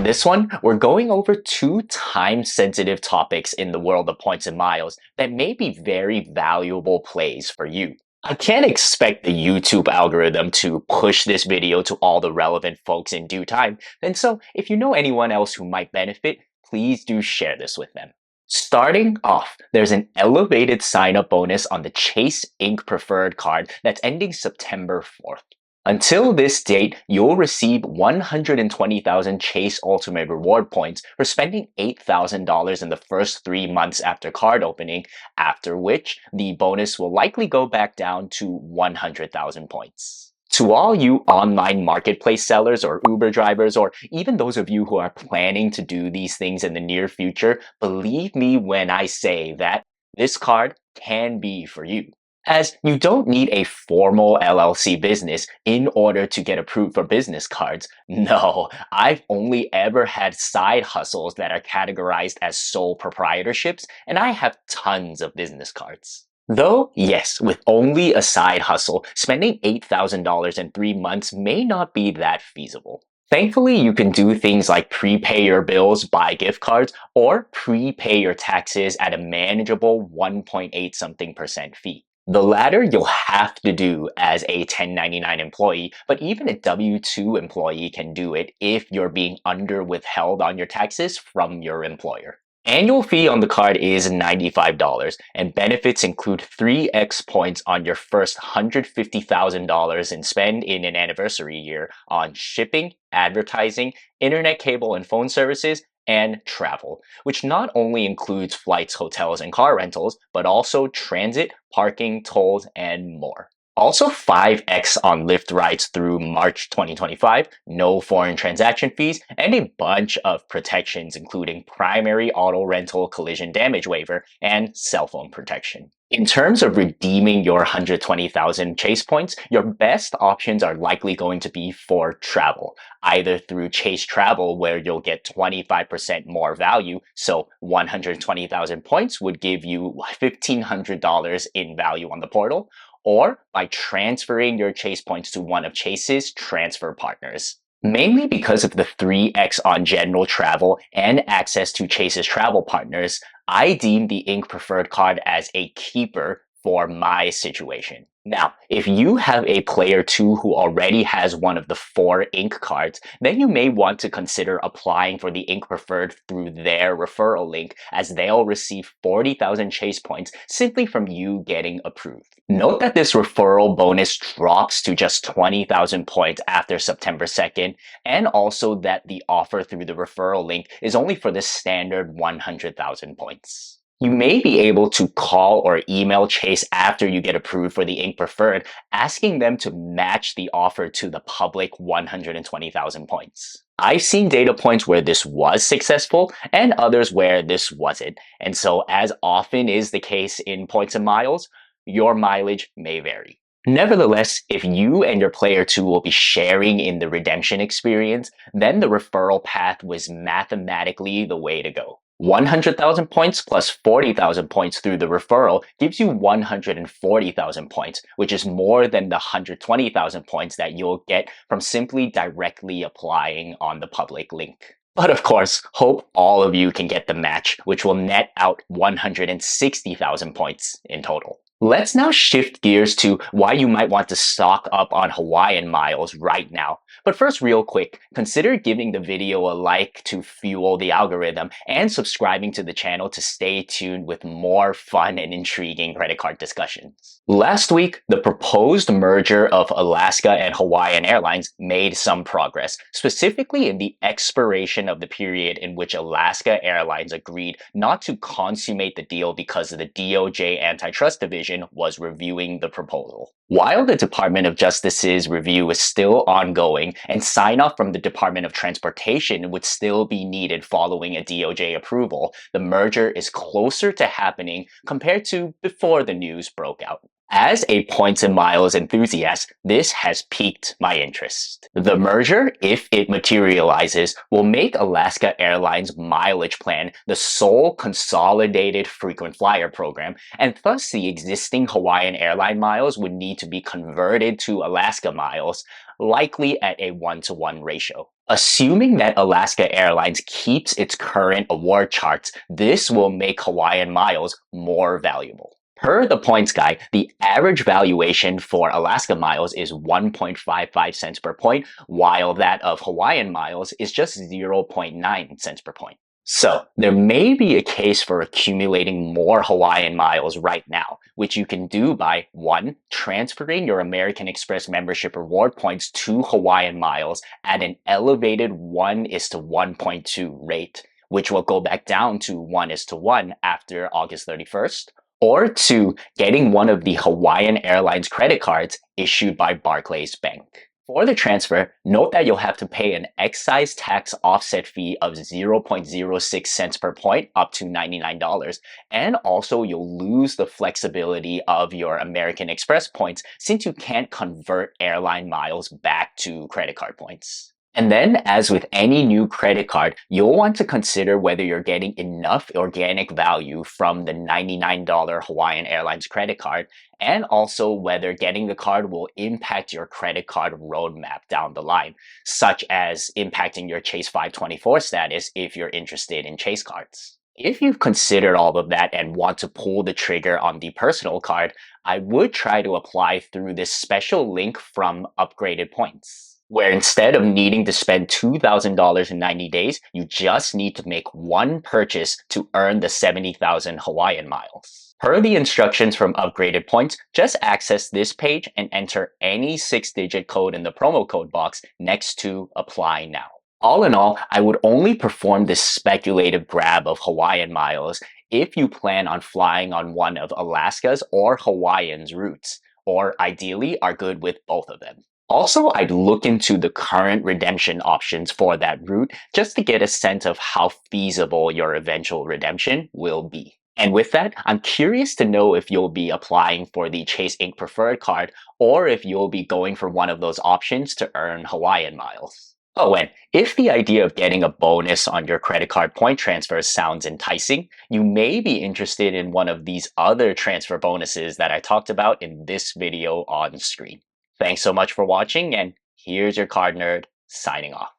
this one, we're going over two time-sensitive topics in the world of points and miles that may be very valuable plays for you. I can't expect the YouTube algorithm to push this video to all the relevant folks in due time, and so if you know anyone else who might benefit, please do share this with them. Starting off, there's an elevated sign-up bonus on the Chase Inc. Preferred card that's ending September 4th. Until this date, you'll receive 120,000 Chase Ultimate Reward points for spending $8,000 in the first 3 months after card opening, after which the bonus will likely go back down to 100,000 points. To all you online marketplace sellers or Uber drivers, or even those of you who are planning to do these things in the near future, believe me when I say that this card can be for you, as you don't need a formal LLC business in order to get approved for business cards. No, I've only ever had side hustles that are categorized as sole proprietorships, and I have tons of business cards. Though, yes, with only a side hustle, spending $8,000 in 3 months may not be that feasible. Thankfully, you can do things like prepay your bills, buy gift cards, or prepay your taxes at a manageable 1.8 something percent fee. The latter you'll have to do as a 1099 employee, but even a W-2 employee can do it if you're being withheld on your taxes from your employer. Annual fee on the card is $95, and benefits include 3x points on your first $150,000 in spend in an anniversary year on shipping, advertising, internet cable and phone services, and travel, which not only includes flights, hotels, and car rentals, but also transit, parking, tolls, and more. Also 5x on Lyft rides through March 2025, no foreign transaction fees, and a bunch of protections including primary auto rental collision damage waiver and cell phone protection. In terms of redeeming your 120,000 Chase points, your best options are likely going to be for travel, either through Chase Travel where you'll get 25% more value, so 120,000 points would give you $1,500 in value on the portal, or by transferring your Chase points to one of Chase's transfer partners. Mainly because of the 3x on general travel and access to Chase's travel partners, I deem the Inc. Preferred card as a keeper for my situation. Now, if you have a player too who already has one of the 4 Inc. cards, then you may want to consider applying for the Inc. Preferred through their referral link, as they'll receive 40,000 Chase points simply from you getting approved. Note that this referral bonus drops to just 20,000 points after September 2nd, and also that the offer through the referral link is only for the standard 100,000 points. You may be able to call or email Chase after you get approved for the Inc. Preferred, asking them to match the offer to the public 120,000 points. I've seen data points where this was successful and others where this wasn't, and so as often is the case in points and miles, your mileage may vary. Nevertheless, if you and your player too will be sharing in the redemption experience, then the referral path was mathematically the way to go. 100,000 points plus 40,000 points through the referral gives you 140,000 points, which is more than the 120,000 points that you'll get from simply directly applying on the public link. But of course, hope all of you can get the match, which will net out 160,000 points in total. Let's now shift gears to why you might want to stock up on Hawaiian Miles right now. But first, real quick, consider giving the video a like to fuel the algorithm and subscribing to the channel to stay tuned with more fun and intriguing credit card discussions. Last week, the proposed merger of Alaska and Hawaiian Airlines made some progress, specifically in the expiration of the period in which Alaska Airlines agreed not to consummate the deal because the DOJ Antitrust Division was reviewing the proposal. While the Department of Justice's review is still ongoing and sign-off from the Department of Transportation would still be needed following a DOJ approval, the merger is closer to happening compared to before the news broke out. As a points and miles enthusiast, this has piqued my interest. The merger, if it materializes, will make Alaska Airlines' mileage plan the sole consolidated frequent flyer program, and thus the existing Hawaiian Airline miles would need to be converted to Alaska miles, likely at a 1-to-1 ratio. Assuming that Alaska Airlines keeps its current award charts, this will make Hawaiian Miles more valuable. Per the points guide, the average valuation for Alaska Miles is 1.55 cents per point, while that of Hawaiian Miles is just zero point 0.9 cents per point. So, there may be a case for accumulating more Hawaiian Miles right now, which you can do by 1. Transferring your American Express membership reward points to Hawaiian Miles at an elevated 1:1.2 rate, which will go back down to 1:1 after August 31st. Or 2. Getting one of the Hawaiian Airlines credit cards issued by Barclays Bank. For the transfer, note that you'll have to pay an excise tax offset fee of 0.06 cents per point up to $99, and also you'll lose the flexibility of your American Express points since you can't convert airline miles back to credit card points. And then, as with any new credit card, you'll want to consider whether you're getting enough organic value from the $99 Hawaiian Airlines credit card, and also whether getting the card will impact your credit card roadmap down the line, such as impacting your Chase 524 status if you're interested in Chase cards. If you've considered all of that and want to pull the trigger on the personal card, I would try to apply through this special link from Upgraded Points, where instead of needing to spend $2,000 in 90 days, you just need to make one purchase to earn the 70,000 Hawaiian miles. Per the instructions from Upgraded Points, just access this page and enter any 6-digit code in the promo code box next to Apply Now. All in all, I would only perform this speculative grab of Hawaiian miles if you plan on flying on one of Alaska's or Hawaiian's routes, or ideally are good with both of them. Also, I'd look into the current redemption options for that route just to get a sense of how feasible your eventual redemption will be. And with that, I'm curious to know if you'll be applying for the Chase Inc. Preferred card or if you'll be going for one of those options to earn Hawaiian miles. Oh, and if the idea of getting a bonus on your credit card point transfers sounds enticing, you may be interested in one of these other transfer bonuses that I talked about in this video on screen. Thanks so much for watching, and here's your card nerd signing off.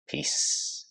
Peace.